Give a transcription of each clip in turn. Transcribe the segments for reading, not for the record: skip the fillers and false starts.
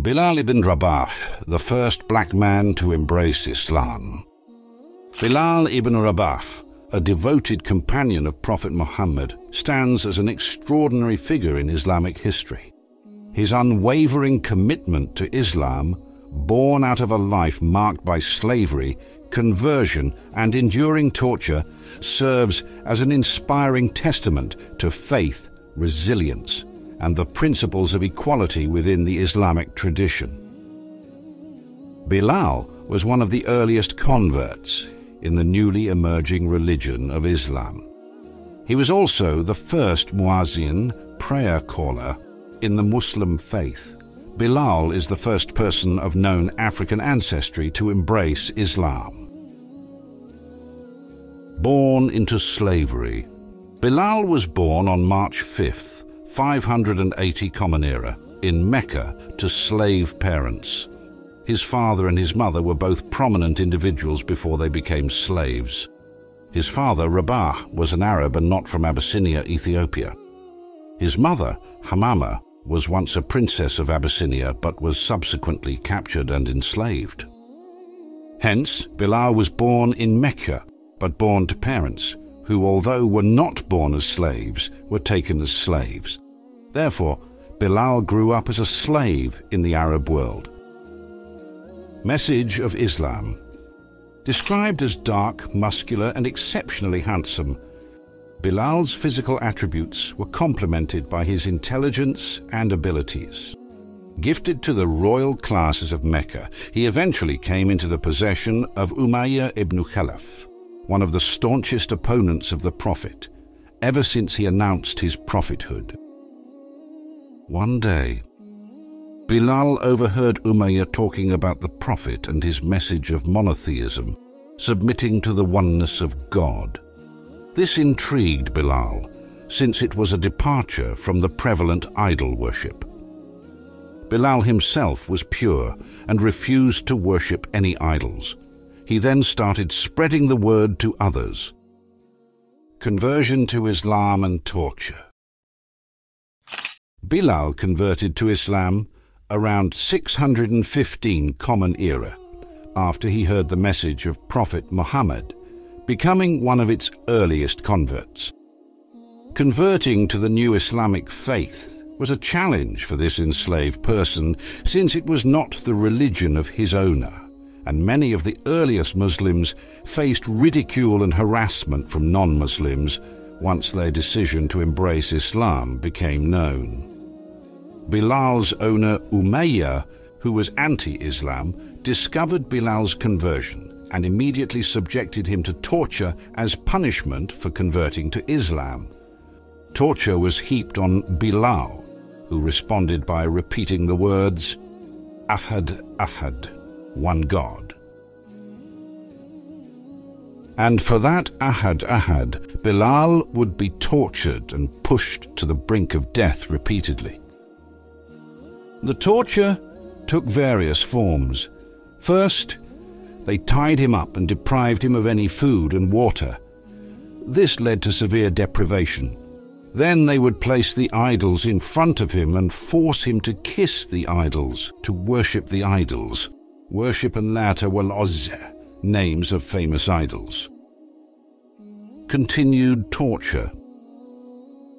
Bilal Ibn Rabah, the first black man to embrace Islam. Bilal Ibn Rabah, a devoted companion of Prophet Muhammad, stands as an extraordinary figure in Islamic history. His unwavering commitment to Islam, born out of a life marked by slavery, conversion, and enduring torture, serves as an inspiring testament to faith, resilience, and the principles of equality within the Islamic tradition. Bilal was one of the earliest converts in the newly emerging religion of Islam. He was also the first muazzin, prayer caller, in the Muslim faith. Bilal is the first person of known African ancestry to embrace Islam. Born into slavery. Bilal was born on March 5th, 580 Common Era, in Mecca to slave parents. His father and his mother were both prominent individuals before they became slaves. His father, Rabah, was an Arab and not from Abyssinia, Ethiopia. His mother, Hamama, was once a princess of Abyssinia but was subsequently captured and enslaved. Hence, Bilal was born in Mecca, but born to parents who, although were not born as slaves, were taken as slaves. Therefore, Bilal grew up as a slave in the Arab world. Message of Islam. Described as dark, muscular, and exceptionally handsome, Bilal's physical attributes were complemented by his intelligence and abilities. Gifted to the royal classes of Mecca, he eventually came into the possession of Umayyah ibn Khalaf, one of the staunchest opponents of the Prophet, ever since he announced his prophethood. One day, Bilal overheard Umayyah talking about the Prophet and his message of monotheism, submitting to the oneness of God. This intrigued Bilal, since it was a departure from the prevalent idol worship. Bilal himself was pure and refused to worship any idols. He then started spreading the word to others. Conversion to Islam and torture. Bilal converted to Islam around 615 Common Era, after he heard the message of Prophet Muhammad, becoming one of its earliest converts. Converting to the new Islamic faith was a challenge for this enslaved person, since it was not the religion of his owner, and many of the earliest Muslims faced ridicule and harassment from non-Muslims once their decision to embrace Islam became known. Bilal's owner Umayyah, who was anti-Islam, discovered Bilal's conversion and immediately subjected him to torture as punishment for converting to Islam. Torture was heaped on Bilal, who responded by repeating the words, "Ahad, Ahad," one God. And for that Ahad, Ahad, Bilal would be tortured and pushed to the brink of death repeatedly. The torture took various forms. First, they tied him up and deprived him of any food and water. This led to severe deprivation. Then they would place the idols in front of him and force him to kiss the idols, to worship the idols. Worship Al-Lat wal-Uzza, names of famous idols. Continued torture.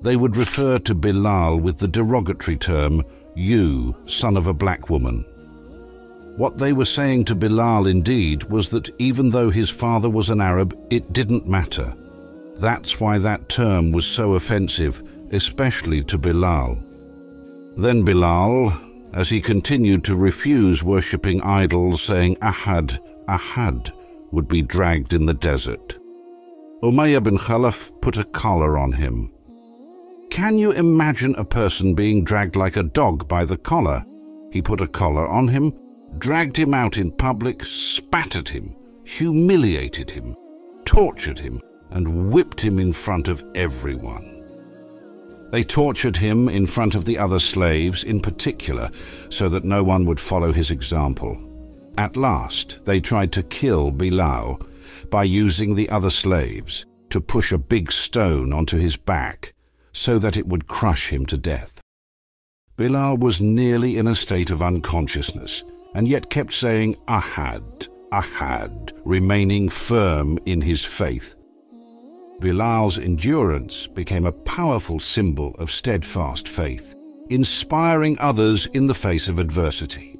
They would refer to Bilal with the derogatory term, "You, son of a black woman." What they were saying to Bilal indeed was that even though his father was an Arab, it didn't matter. That's why that term was so offensive, especially to Bilal. Then Bilal, as he continued to refuse worshipping idols, saying Ahad, Ahad, would be dragged in the desert. Umayyah bin Khalaf put a collar on him. Can you imagine a person being dragged like a dog by the collar? He put a collar on him, dragged him out in public, spat at him, humiliated him, tortured him, and whipped him in front of everyone. They tortured him in front of the other slaves in particular, so that no one would follow his example. At last, they tried to kill Bilal by using the other slaves to push a big stone onto his back so that it would crush him to death. Bilal was nearly in a state of unconsciousness, and yet kept saying Ahad, Ahad, remaining firm in his faith. Bilal's endurance became a powerful symbol of steadfast faith, inspiring others in the face of adversity.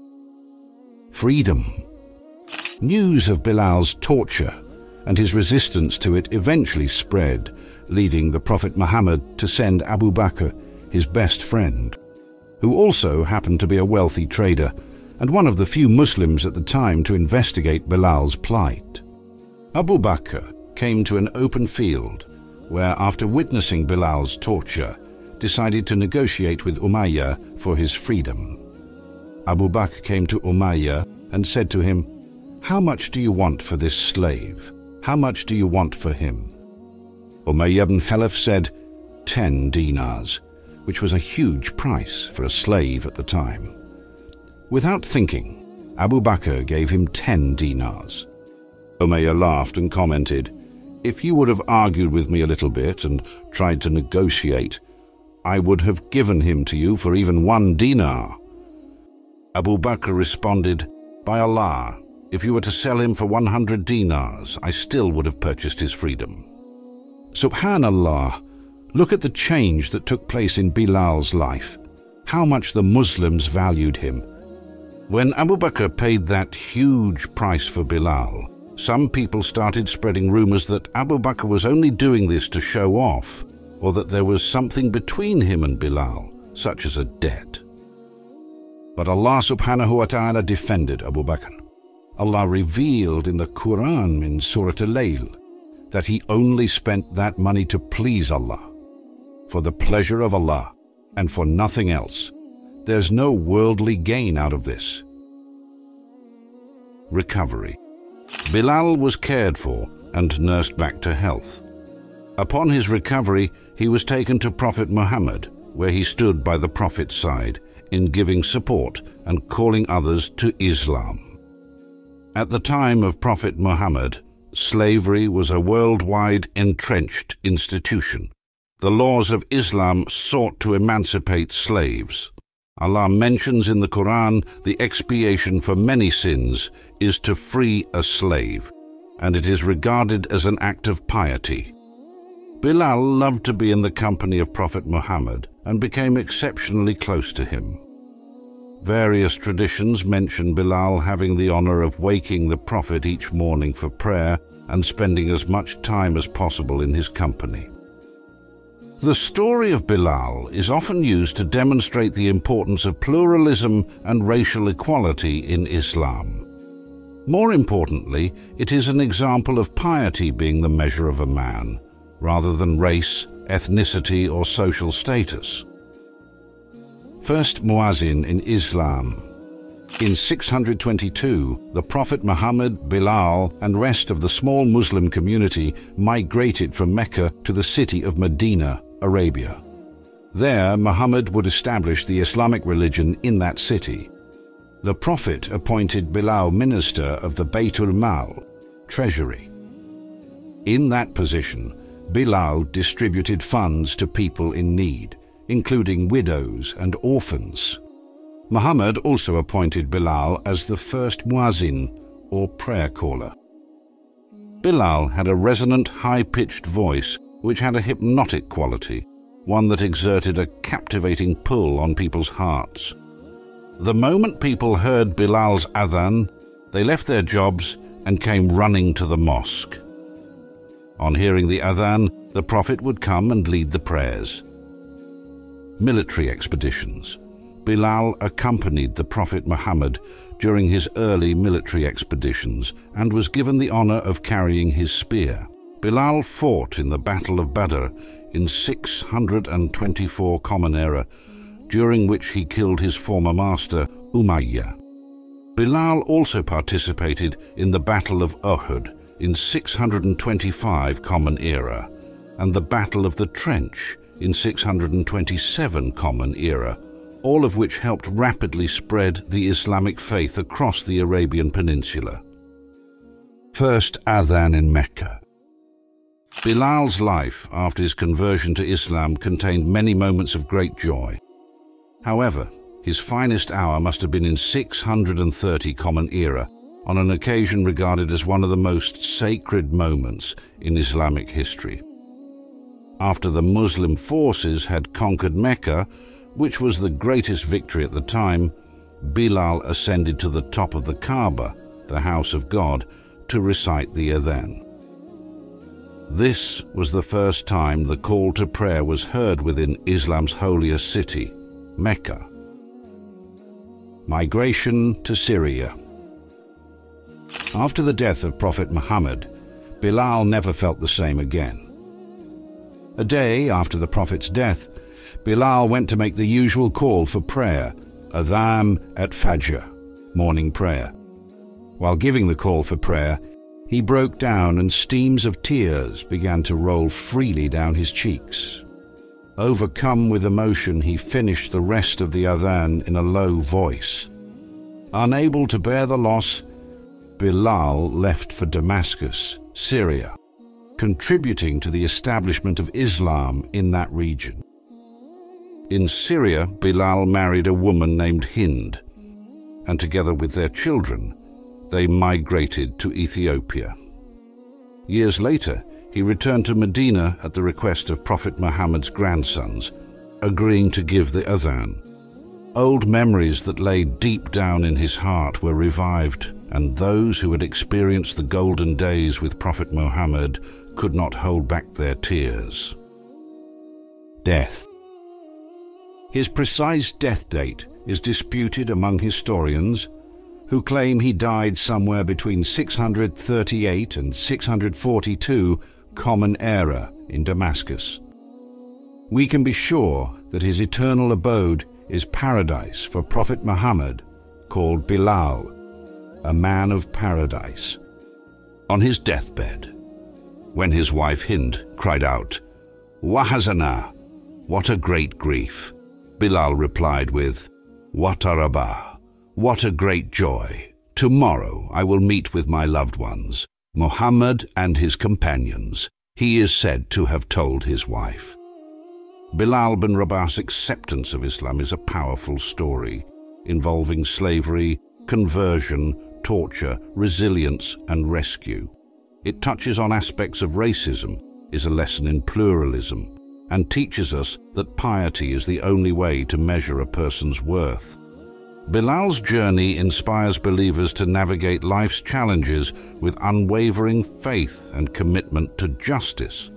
Freedom. News of Bilal's torture and his resistance to it eventually spread, leading the Prophet Muhammad to send Abu Bakr, his best friend, who also happened to be a wealthy trader and one of the few Muslims at the time to investigate Bilal's plight. Abu Bakr came to an open field where, after witnessing Bilal's torture, decided to negotiate with Umayyah for his freedom. Abu Bakr came to Umayyah and said to him, "How much do you want for this slave? How much do you want for him?" Umayyah ibn Khalaf said, 10 dinars, which was a huge price for a slave at the time. Without thinking, Abu Bakr gave him 10 dinars. Umayyah laughed and commented, "If you would have argued with me a little bit and tried to negotiate, I would have given him to you for even 1 dinar. Abu Bakr responded, "By Allah, if you were to sell him for 100 dinars, I still would have purchased his freedom." Subhanallah, look at the change that took place in Bilal's life, how much the Muslims valued him. When Abu Bakr paid that huge price for Bilal, some people started spreading rumors that Abu Bakr was only doing this to show off, or that there was something between him and Bilal, such as a debt. But Allah subhanahu wa ta'ala defended Abu Bakr. Allah revealed in the Quran in Surah Al-Layl that he only spent that money to please Allah, for the pleasure of Allah, and for nothing else. There's no worldly gain out of this. Recovery. Bilal was cared for and nursed back to health. Upon his recovery, he was taken to Prophet Muhammad, where he stood by the Prophet's side in giving support and calling others to Islam. At the time of Prophet Muhammad, slavery was a worldwide entrenched institution. The laws of Islam sought to emancipate slaves. Allah mentions in the Quran the expiation for many sins is to free a slave, and it is regarded as an act of piety. Bilal loved to be in the company of Prophet Muhammad and became exceptionally close to him. Various traditions mention Bilal having the honor of waking the Prophet each morning for prayer and spending as much time as possible in his company. The story of Bilal is often used to demonstrate the importance of pluralism and racial equality in Islam. More importantly, it is an example of piety being the measure of a man, rather than race, ethnicity, or social status. First muazzin in Islam. In 622, the Prophet Muhammad, Bilal, and rest of the small Muslim community migrated from Mecca to the city of Medina, Arabia. There, Muhammad would establish the Islamic religion in that city. The Prophet appointed Bilal minister of the Baytul Mal, treasury. In that position, Bilal distributed funds to people in need, including widows and orphans. Muhammad also appointed Bilal as the first muazzin, or prayer caller. Bilal had a resonant, high-pitched voice which had a hypnotic quality, one that exerted a captivating pull on people's hearts. The moment people heard Bilal's adhan, they left their jobs and came running to the mosque. On hearing the adhan, the Prophet would come and lead the prayers. Military expeditions. Bilal accompanied the Prophet Muhammad during his early military expeditions and was given the honor of carrying his spear. Bilal fought in the Battle of Badr in 624 Common Era, during which he killed his former master, Umayyah. Bilal also participated in the Battle of Uhud in 625 Common Era and the Battle of the Trench in 627 Common Era, all of which helped rapidly spread the Islamic faith across the Arabian Peninsula. First adhan in Mecca. Bilal's life after his conversion to Islam contained many moments of great joy. However, his finest hour must have been in 630 Common Era, on an occasion regarded as one of the most sacred moments in Islamic history. After the Muslim forces had conquered Mecca, which was the greatest victory at the time, Bilal ascended to the top of the Kaaba, the house of God, to recite the adhan. This was the first time the call to prayer was heard within Islam's holiest city, Mecca. Migration to Syria. After the death of Prophet Muhammad, Bilal never felt the same again. A day after the Prophet's death, Bilal went to make the usual call for prayer, adhan at Fajr, morning prayer. While giving the call for prayer, he broke down and steams of tears began to roll freely down his cheeks. Overcome with emotion, he finished the rest of the adhan in a low voice. Unable to bear the loss, Bilal left for Damascus, Syria, contributing to the establishment of Islam in that region. In Syria, Bilal married a woman named Hind, and together with their children, they migrated to Ethiopia. Years later, he returned to Medina at the request of Prophet Muhammad's grandsons, agreeing to give the adhan. Old memories that lay deep down in his heart were revived, and those who had experienced the golden days with Prophet Muhammad could not hold back their tears. Death. His precise death date is disputed among historians, who claim he died somewhere between 638 and 642 Common Era in Damascus. We can be sure that his eternal abode is paradise for Prophet Muhammad, called Bilal, a man of paradise. On his deathbed, when his wife Hind cried out, "Wahazana, what a great grief," Bilal replied with, "Watarabah, what a great joy. Tomorrow I will meet with my loved ones, Muhammad and his companions," he is said to have told his wife. Bilal Ibn Rabah's acceptance of Islam is a powerful story, involving slavery, conversion, torture, resilience, and rescue. It touches on aspects of racism, is a lesson in pluralism, and teaches us that piety is the only way to measure a person's worth. Bilal's journey inspires believers to navigate life's challenges with unwavering faith and commitment to justice.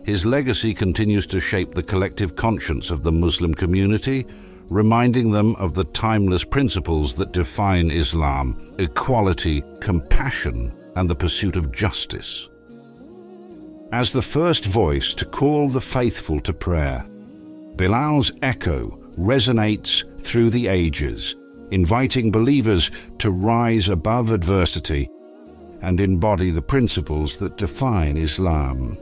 His legacy continues to shape the collective conscience of the Muslim community, reminding them of the timeless principles that define Islam: equality, compassion, and the pursuit of justice. As the first voice to call the faithful to prayer, Bilal's echo resonates through the ages, inviting believers to rise above adversity and embody the principles that define Islam.